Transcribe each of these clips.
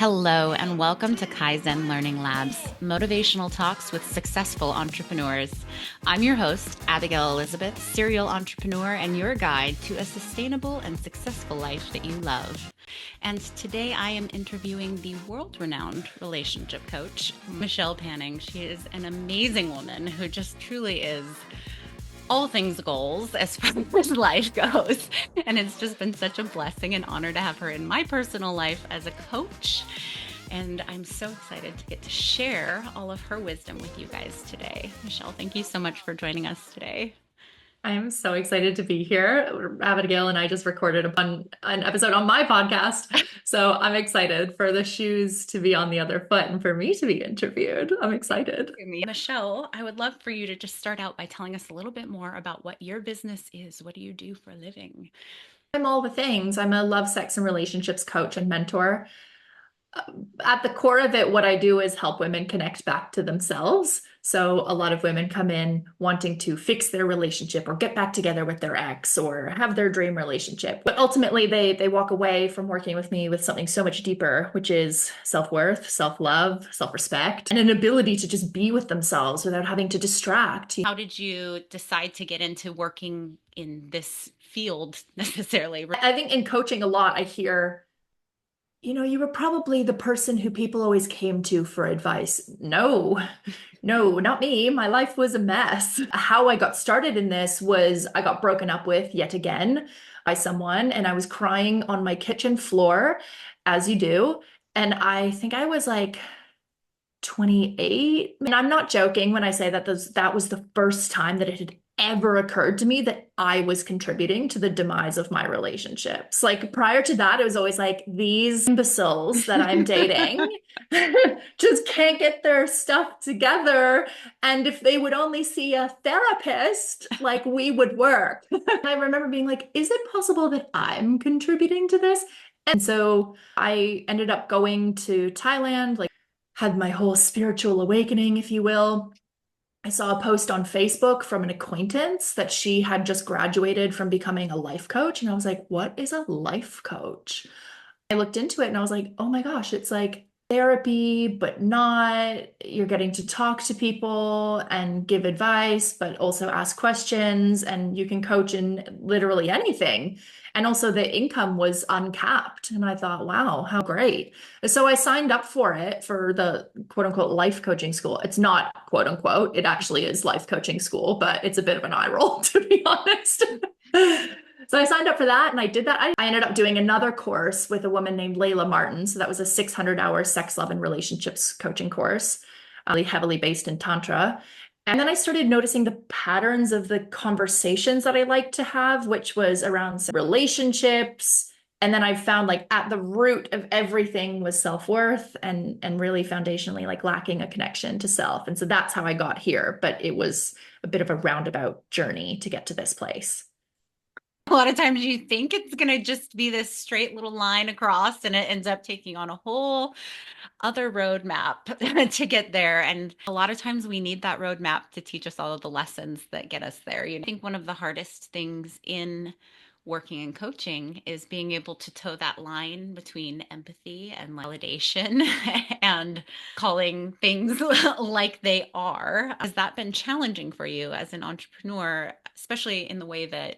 Hello, and welcome to Kaizen Learning Labs, motivational talks with successful entrepreneurs. I'm your host, Abigail Elizabeth, serial entrepreneur, and your guide to a sustainable and successful life that you love. And today I am interviewing the world-renowned relationship coach, Michelle Panning. She is an amazing woman who just truly is all things goals as far as life goes. And it's just been such a blessing and honor to have her in my personal life as a coach. And I'm so excited to get to share all of her wisdom with you guys today. Michelle, thank you so much for joining us today. I'm so excited to be here. Abigail and I just recorded an episode on my podcast. So I'm excited for the shoes to be on the other foot and for me to be interviewed. I'm excited. Michelle, I would love for you to just start out by telling us a little bit more about what your business is. What do you do for a living? I'm all the things. I'm a love, sex, and relationships coach and mentor. At the core of it, what I do is help women connect back to themselves. So a lot of women come in wanting to fix their relationship or get back together with their ex or have their dream relationship. But ultimately they walk away from working with me with something so much deeper, which is self-worth, self-love, self-respect, and an ability to just be with themselves without having to distract. How did you decide to get into working in this field necessarily? I think in coaching a lot, I hear, you were probably the person who people always came to for advice. No, no, not me. My life was a mess. How I got started in this was I got broken up with yet again by someone, and I was crying on my kitchen floor, as you do. And I think I was like 28. And I'm not joking when I say that that was the first time that it had ever occurred to me that I was contributing to the demise of my relationships. Like prior to that, it was always like these imbeciles that I'm dating just can't get their stuff together. And if they would only see a therapist, like we would work. I remember being like, is it possible that I'm contributing to this? And so I ended up going to Thailand, like had my whole spiritual awakening, if you will. I saw a post on Facebook from an acquaintance that she had just graduated from becoming a life coach. And I was like, what is a life coach? I looked into it and I was like, oh my gosh, it's like therapy, but not. You're getting to talk to people and give advice, but also ask questions, and you can coach in literally anything. And also the income was uncapped. And I thought, wow, how great. So I signed up for it for the quote unquote life coaching school. It's not quote unquote, it actually is life coaching school, but it's a bit of an eye roll, to be honest. So I signed up for that and I did that. I ended up doing another course with a woman named Layla Martin. So that was a 600-hour sex, love, and relationships coaching course, really heavily based in Tantra. And then I started noticing the patterns of the conversations that I like to have, which was around relationships. And then I found like at the root of everything was self-worth and really foundationally like lacking a connection to self. And so that's how I got here. But it was a bit of a roundabout journey to get to this place. A lot of times you think it's going to just be this straight little line across, and it ends up taking on a whole other roadmap to get there. And a lot of times we need that roadmap to teach us all of the lessons that get us there. I think one of the hardest things in working and coaching is being able to toe that line between empathy and validation and calling things like they are. Has that been challenging for you as an entrepreneur, especially in the way that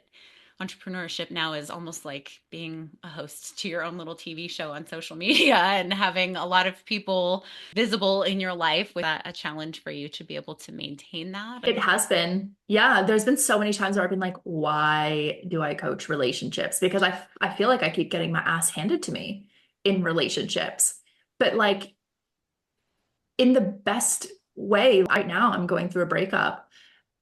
entrepreneurship now is almost like being a host to your own little TV show on social media and having a lot of people visible in your life? Was that a challenge for you to be able to maintain that? It has been. Yeah, there's been so many times where I've been like, why do I coach relationships? Because I feel like I keep getting my ass handed to me in relationships. But like in the best way, right now I'm going through a breakup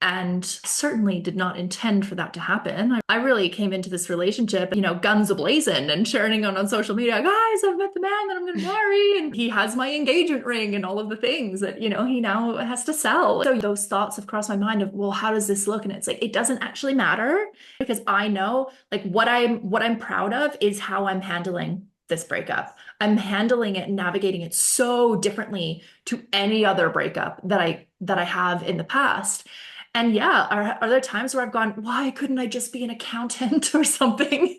and certainly did not intend for that to happen. I really came into this relationship, guns ablazing and sharing on social media, guys, I've met the man that I'm going to marry. And he has my engagement ring and all of the things that, he now has to sell. So those thoughts have crossed my mind of, well, how does this look? And it's like, it doesn't actually matter because I know like what I'm proud of is how I'm handling this breakup. I'm handling it and navigating it so differently to any other breakup that I have in the past. And yeah, are there times where I've gone, why couldn't I just be an accountant or something?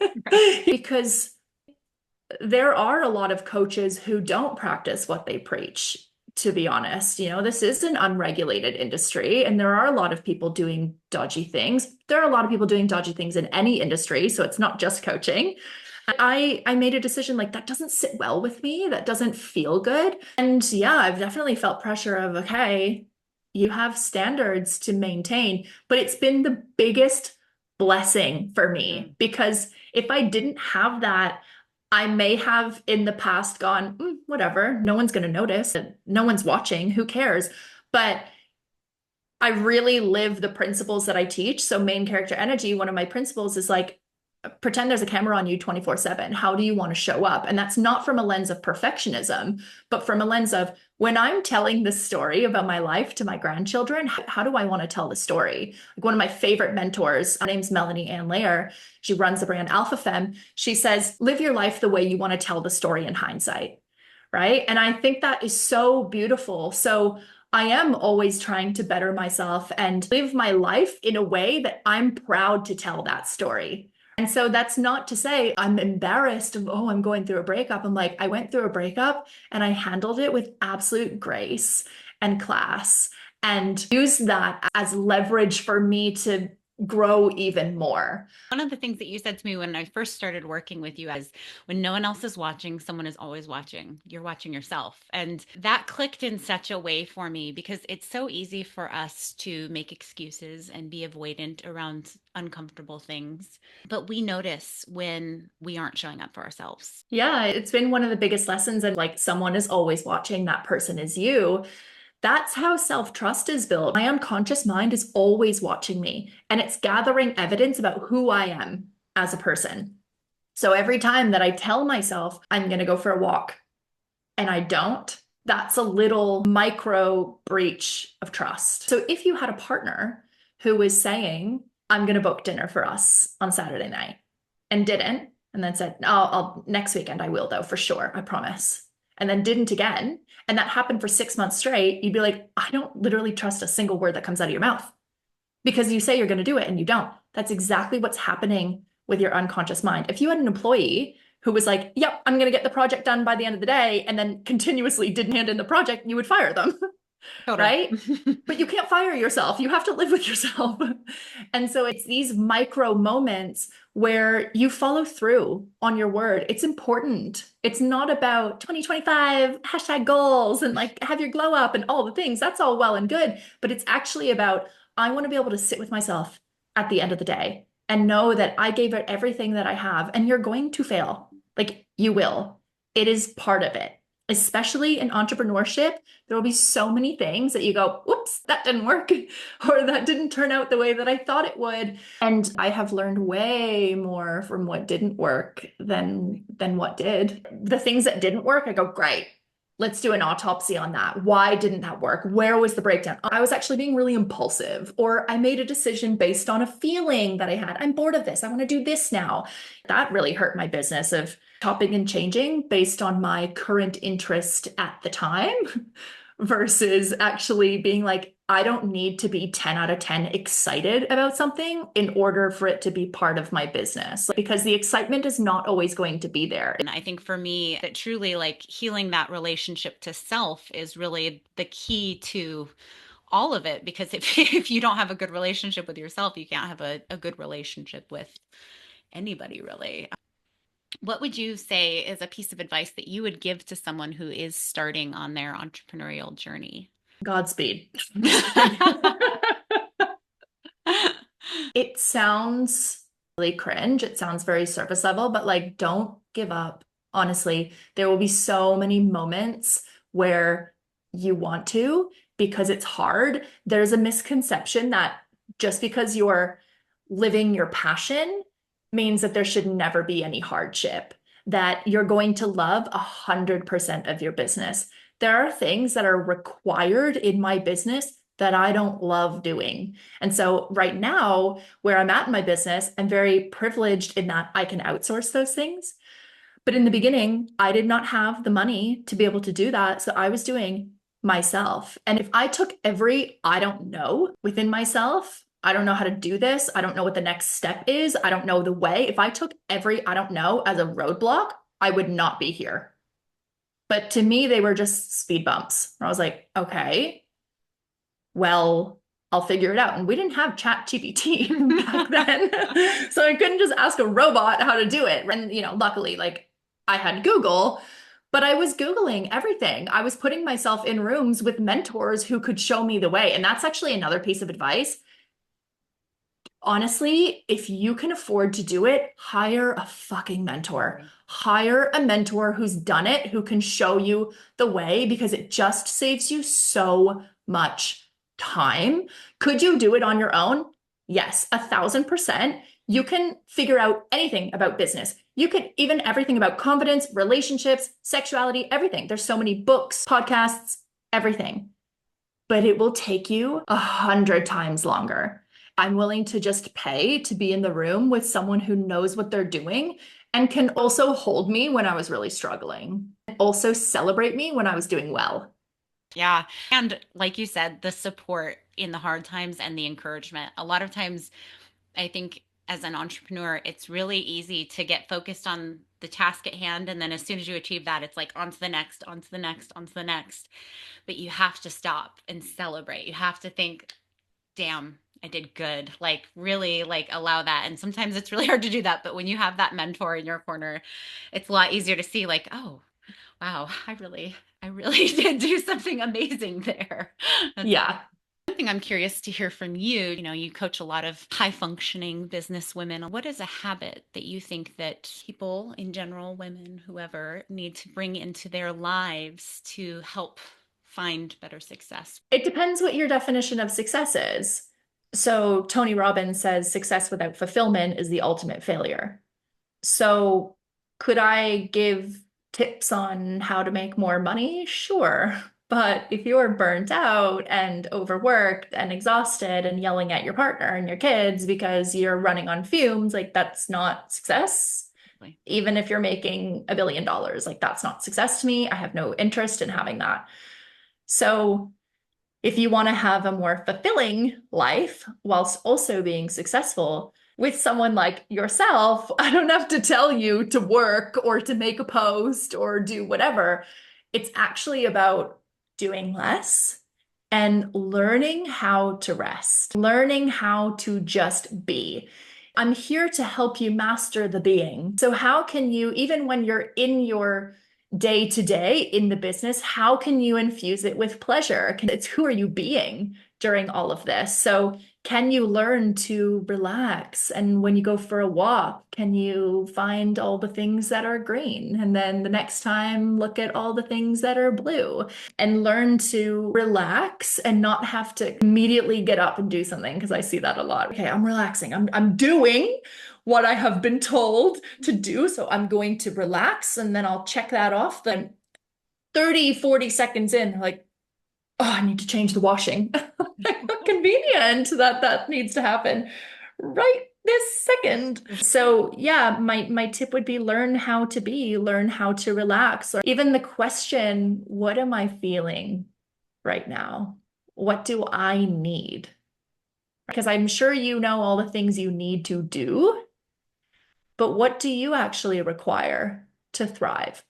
Because there are a lot of coaches who don't practice what they preach, to be honest. You know, this is an unregulated industry, and there are a lot of people doing dodgy things. There are a lot of people doing dodgy things in any industry, so it's not just coaching. I made a decision like that doesn't sit well with me. That doesn't feel good. And yeah, I've definitely felt pressure of, okay, you have standards to maintain, but it's been the biggest blessing for me because if I didn't have that, I may have in the past gone, whatever, no one's going to notice. No one's watching. Who cares? But I really live the principles that I teach. So, main character energy, one of my principles is like, pretend there's a camera on you 24/7. How do you want to show up? And that's not from a lens of perfectionism, but from a lens of when I'm telling this story about my life to my grandchildren, how do I want to tell the story? Like one of my favorite mentors, her name's Melanie Ann Layer. She runs the brand Alpha Femme. She says, live your life the way you want to tell the story in hindsight. Right. And I think that is so beautiful. So I am always trying to better myself and live my life in a way that I'm proud to tell that story. And so that's not to say I'm embarrassed of, oh, I'm going through a breakup. I'm like, I went through a breakup and I handled it with absolute grace and class and used that as leverage for me to grow even more. One of the things that you said to me when I first started working with you is when no one else is watching, someone is always watching. You're watching yourself. And that clicked in such a way for me because it's so easy for us to make excuses and be avoidant around uncomfortable things. But we notice when we aren't showing up for ourselves. Yeah, it's been one of the biggest lessons. And like someone is always watching, that person is you. That's how self-trust is built. My unconscious mind is always watching me and it's gathering evidence about who I am as a person. So every time that I tell myself I'm going to go for a walk and I don't, that's a little micro breach of trust. So if you had a partner who was saying, I'm going to book dinner for us on Saturday night and didn't, and then said, oh, I'll next weekend I will though, for sure, I promise. And then didn't again. And that happened for 6 months straight. You'd be like, I don't literally trust a single word that comes out of your mouth because you say you're going to do it and you don't. That's exactly what's happening with your unconscious mind. If you had an employee who was like, yep, I'm going to get the project done by the end of the day, and then continuously didn't hand in the project, you would fire them. Totally. Right? But you can't fire yourself. You have to live with yourself. And so it's these micro moments where you follow through on your word. It's important. It's not about 2025 hashtag goals and like have your glow up and all the things. That's all well and good. But it's actually about, I want to be able to sit with myself at the end of the day and know that I gave it everything that I have, and you're going to fail. Like you will. It is part of it. Especially in entrepreneurship, there will be so many things that you go, whoops, that didn't work, or that didn't turn out the way that I thought it would. And I have learned way more from what didn't work than what did. The things that didn't work, I go, great. Let's do an autopsy on that. Why didn't that work? Where was the breakdown? I was actually being really impulsive, or I made a decision based on a feeling that I had. I'm bored of this. I want to do this now. That really hurt my business of chopping and changing based on my current interest at the time versus actually being like, I don't need to be 10 out of 10 excited about something in order for it to be part of my business, because the excitement is not always going to be there. And I think for me, that truly like healing that relationship to self is really the key to all of it. Because if you don't have a good relationship with yourself, you can't have a good relationship with anybody, really. What would you say is a piece of advice that you would give to someone who is starting on their entrepreneurial journey? Godspeed. It sounds really cringe. It sounds very surface level, but like, don't give up. Honestly, there will be so many moments where you want to because it's hard. There's a misconception that just because you're living your passion means that there should never be any hardship, that you're going to love 100% of your business. There are things that are required in my business that I don't love doing. And so right now, where I'm at in my business, I'm very privileged in that I can outsource those things. But in the beginning, I did not have the money to be able to do that. So I was doing myself. And if I took every I don't know within myself, I don't know how to do this, I don't know what the next step is, I don't know the way. If I took every I don't know as a roadblock, I would not be here. But to me, they were just speed bumps. I was like, okay, well, I'll figure it out. And we didn't have Chat GPT back then. So I couldn't just ask a robot how to do it. And, luckily, like I had Google, but I was Googling everything. I was putting myself in rooms with mentors who could show me the way. And that's actually another piece of advice. Honestly, if you can afford to do it, hire a fucking mentor. Hire a mentor who's done it, who can show you the way, because it just saves you so much time. Could you do it on your own? Yes, 1,000%. You can figure out anything about business. You could even everything about confidence, relationships, sexuality, everything. There's so many books, podcasts, everything. But it will take you 100 times longer. I'm willing to just pay to be in the room with someone who knows what they're doing and can also hold me when I was really struggling, also celebrate me when I was doing well. Yeah. And like you said, the support in the hard times and the encouragement. A lot of times, I think as an entrepreneur, it's really easy to get focused on the task at hand. And then as soon as you achieve that, it's like on to the next, on to the next, on to the next. But you have to stop and celebrate. You have to think, damn, I did good. Like really like allow that. And sometimes it's really hard to do that. But when you have that mentor in your corner, it's a lot easier to see like, oh, wow, I really did do something amazing there. That's Yeah. one thing I'm curious to hear from you. You know, you coach a lot of high functioning business women. What is a habit that you think that people in general, women, whoever, need to bring into their lives to help find better success? It depends what your definition of success is. So Tony Robbins says success without fulfillment is the ultimate failure. So could I give tips on how to make more money? Sure. But if you're burnt out and overworked and exhausted and yelling at your partner and your kids because you're running on fumes, like that's not success. Even if you're making $1 billion, like that's not success to me. I have no interest in having that. So if you want to have a more fulfilling life whilst also being successful with someone like yourself, I don't have to tell you to work or to make a post or do whatever. It's actually about doing less and learning how to rest, learning how to just be. I'm here to help you master the being. So, how can you, even when you're in your day to day in the business, how can you infuse it with pleasure? It's who are you being during all of this? So, can you learn to relax? And when you go for a walk, can you find all the things that are green? And then the next time, look at all the things that are blue and learn to relax and not have to immediately get up and do something. Because I see that a lot. Okay, I'm relaxing. I'm doing what I have been told to do. So I'm going to relax and then I'll check that off. Then 30, 40 seconds in, like, oh, I need to change the washing. How convenient that that needs to happen right this second. So yeah, my tip would be learn how to be, learn how to relax. Or even the question, what am I feeling right now? What do I need? Because I'm sure you know all the things you need to do, but what do you actually require to thrive?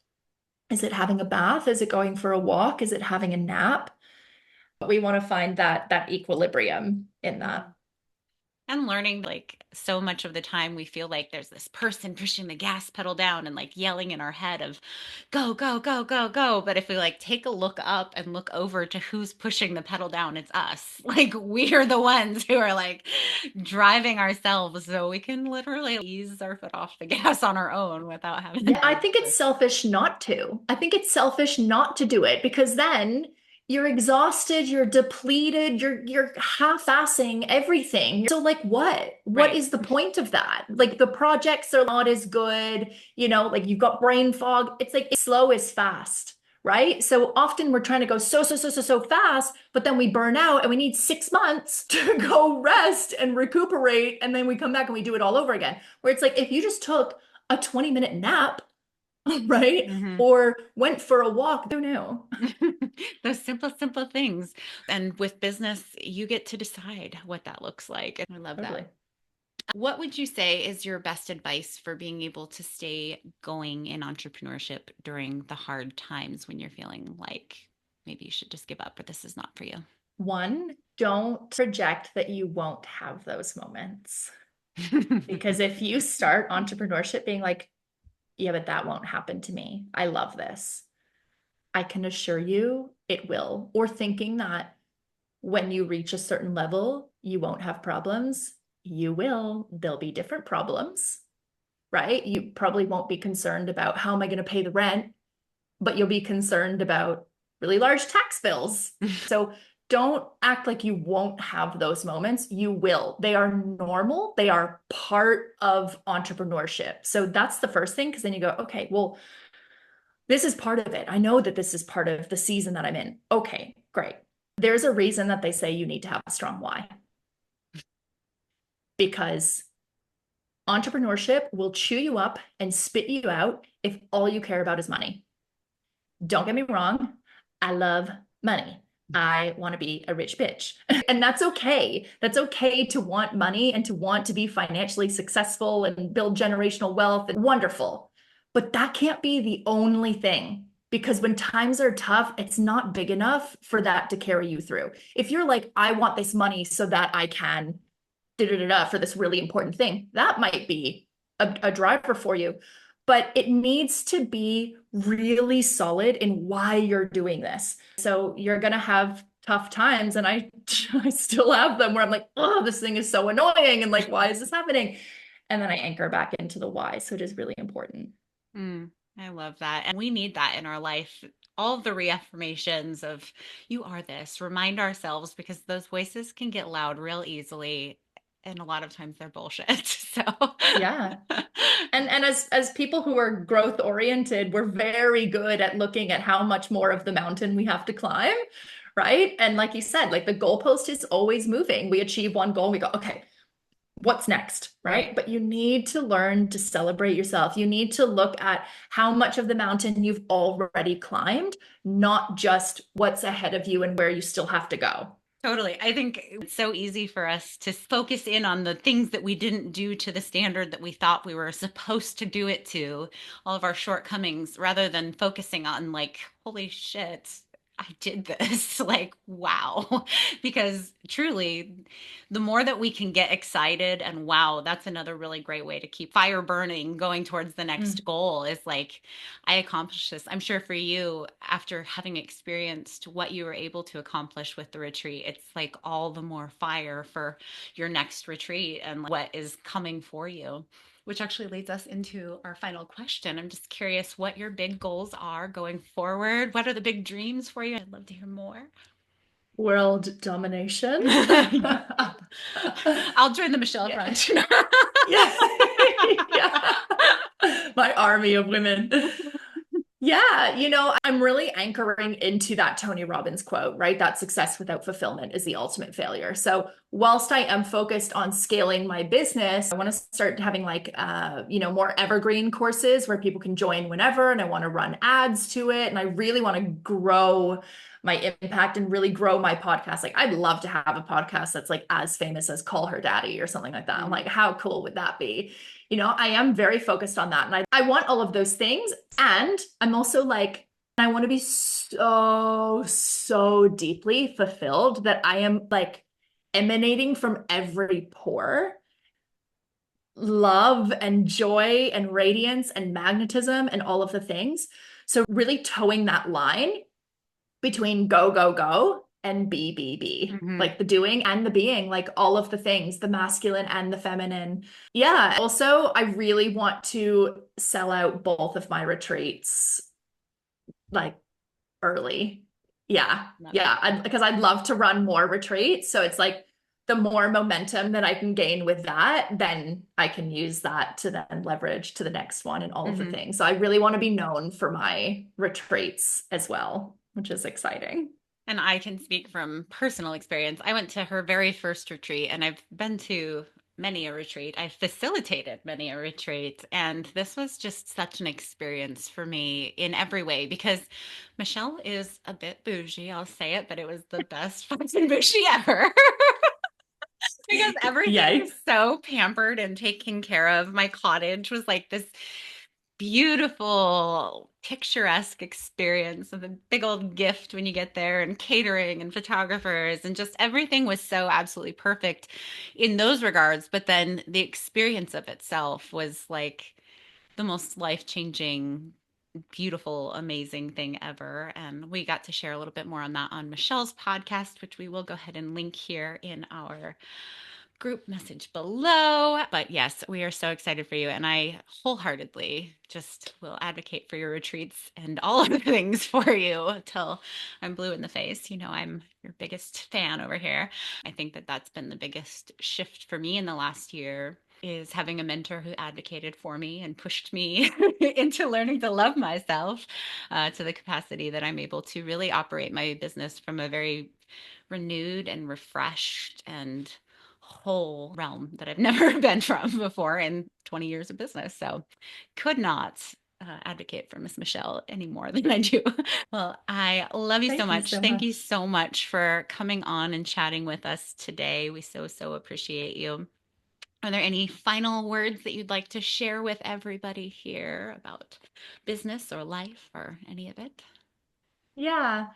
Is it having a bath? Is it going for a walk? Is it having a nap? We want to find that equilibrium in that. And learning, like so much of the time, we feel like there's this person pushing the gas pedal down and like yelling in our head of go, go, go, go, go. But if we like take a look up and look over to who's pushing the pedal down, it's us. Like we're the ones who are like driving ourselves. So we can literally ease our foot off the gas on our own without having Yeah, I to. think it's selfish not to. I think it's selfish not to do it because then you're exhausted, you're depleted, you're half-assing everything. So like what? What Right. is the point of that? Like the projects are not as good, like you've got brain fog. It's like slow is fast, right? So often we're trying to go so fast, but then we burn out and we need 6 months to go rest and recuperate, and then we come back and we do it all over again. Where it's like if you just took a 20-minute nap, right? Mhm. Or went for a walk. Who knew? Those simple, simple things. And with business, you get to decide what that looks like. And I love that. Totally. What would you say is your best advice for being able to stay going in entrepreneurship during the hard times when you're feeling like maybe you should just give up or this is not for you? One, don't project that you won't have those moments. Because if you start entrepreneurship being like, yeah, but that won't happen to me. I love this. I can assure you it will. Or thinking that when you reach a certain level, you won't have problems. You will. There'll be different problems, right? You probably won't be concerned about how am I going to pay the rent, but you'll be concerned about really large tax bills. So don't act like you won't have those moments. You will. They are normal. They are part of entrepreneurship. So that's the first thing, because then you go, okay, well, this is part of it. I know that this is part of the season that I'm in. Okay, great. There's a reason that they say you need to have a strong why, because entrepreneurship will chew you up and spit you out if all you care about is money. Don't get me wrong. I love money. I want to be a rich bitch. And that's okay. That's okay to want money and to want to be financially successful and build generational wealth. And wonderful. But that can't be the only thing, because when times are tough, it's not big enough for that to carry you through. If you're like, I want this money so that I can for this really important thing, that might be a driver for you. But it needs to be really solid in why you're doing this. So you're going to have tough times. And I still have them where I'm like, oh, this thing is so annoying. And like, why is this happening? And then I anchor back into the why. So it is really important. Mm, I love that. And we need that in our life. All of the reaffirmations of you are this, remind ourselves because those voices can get loud real easily. And a lot of times they're bullshit. So, Yeah. And as people who are growth oriented, we're very good at looking at how much more of the mountain we have to climb, right? And like you said, like the goalpost is always moving. We achieve one goal, and we go, okay, what's next, right? right. But you need to learn to celebrate yourself. You need to look at how much of the mountain you've already climbed, not just what's ahead of you and where you still have to go. Totally. I think it's so easy for us to focus in on the things that we didn't do to the standard that we thought we were supposed to do it to, all of our shortcomings, rather than focusing on, like, holy shit, I did this. Like, wow. Because truly, the more that we can get excited and wow, that's another really great way to keep fire burning going towards the next Mm. goal is like, I accomplished this. I'm sure for you, after having experienced what you were able to accomplish with the retreat, it's like all the more fire for your next retreat and what is coming for you. Which actually leads us into our final question. I'm just curious what your big goals are going forward. What are the big dreams for you? I'd love to hear more. World domination. I'll join the Michelle Yeah. Front. Yeah. Yeah. My army of women. Yeah, I'm really anchoring into that Tony Robbins quote, right? That success without fulfillment is the ultimate failure. So, whilst I am focused on scaling my business, I want to start having like more evergreen courses where people can join whenever, and I want to run ads to it, and I really want to grow my impact and really grow my podcast. Like, I'd love to have a podcast that's like as famous as Call Her Daddy or something like that. I'm like, how cool would that be? I am very focused on that. And I want all of those things. And I'm also like, I want to be so, so deeply fulfilled that I am like emanating from every pore love and joy and radiance and magnetism and all of the things. So, really towing that line between go, go, go and be, Mhm. like the doing and the being, like all of the things, the masculine and the feminine. Yeah. Also, I really want to sell out both of my retreats like early. Yeah. Love it. Yeah. Because I'd love to run more retreats. So it's like the more momentum that I can gain with that, then I can use that to then leverage to the next one and all of the Mhm. things. So I really want to be known for my retreats as well, which is exciting. And I can speak from personal experience. I went to her very first retreat, and I've been to many a retreat. I've facilitated many a retreat, and this was just such an experience for me in every way because Michelle is a bit bougie. I'll say it, but it was the best fucking bougie ever. because everything was Yikes. so pampered and taken care of. My cottage was like this beautiful, picturesque experience of a big old gift when you get there, and catering and photographers, and just everything was so absolutely perfect in those regards. But then the experience of itself was like the most life-changing, beautiful, amazing thing ever. And we got to share a little bit more on that on Michelle's podcast, which we will go ahead and link here in our group message below. But yes, we are so excited for you. And I wholeheartedly just will advocate for your retreats and all of the things for you until I'm blue in the face. You know, I'm your biggest fan over here. I think that that's been the biggest shift for me in the last year, is having a mentor who advocated for me and pushed me into learning to love myself to the capacity that I'm able to really operate my business from a very renewed and refreshed and whole realm that I've never been from before in 20 years of business. So could not advocate for Miss Michelle any more than I do. Well, I love you so Thank you much. so Thank you much. so much for coming on and chatting with us today. We so, so appreciate you. Are there any final words that you'd like to share with everybody here about business or life or any of it? Yeah,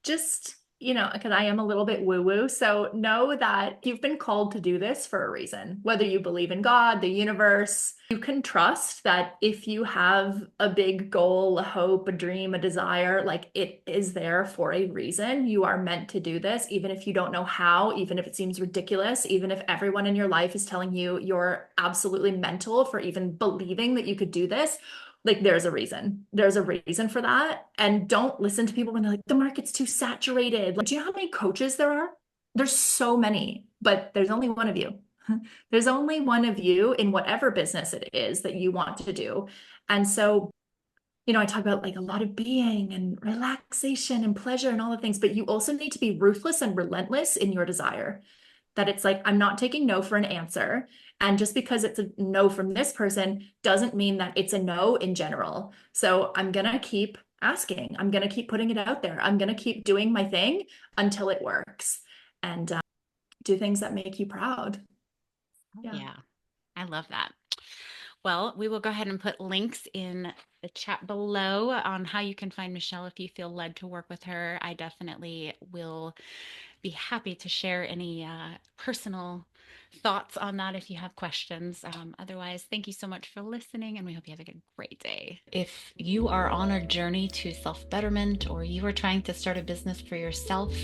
just, because I am a little bit woo-woo. So know that you've been called to do this for a reason. Whether you believe in God, the universe, you can trust that if you have a big goal, a hope, a dream, a desire, like it is there for a reason. You are meant to do this, even if you don't know how, even if it seems ridiculous, even if everyone in your life is telling you you're absolutely mental for even believing that you could do this. Like there's a reason. There's a reason for that. And don't listen to people when they're like, the market's too saturated. Like, do you know how many coaches there are? There's so many, but there's only one of you. There's only one of you in whatever business it is that you want to do. And so, I talk about like a lot of being and relaxation and pleasure and all the things, but you also need to be ruthless and relentless in your desire. That it's like, I'm not taking no for an answer. And just because it's a no from this person doesn't mean that it's a no in general. So I'm going to keep asking. I'm going to keep putting it out there. I'm going to keep doing my thing until it works and do things that make you proud. Oh, Yeah. yeah, I love that. Well, we will go ahead and put links in the chat below on how you can find Michelle if you feel led to work with her. I definitely will be happy to share any personal thoughts on that if you have questions. Otherwise, thank you so much for listening, and we hope you have a great day. If you are on a journey to self betterment or you are trying to start a business for yourself,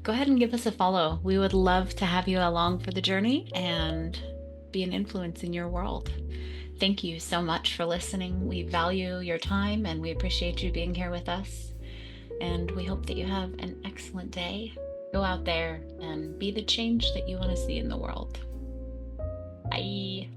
go ahead and give us a follow. We would love to have you along for the journey and be an influence in your world. Thank you so much for listening. We value your time and we appreciate you being here with us. And we hope that you have an excellent day. Go out there and be the change that you want to see in the world. Bye.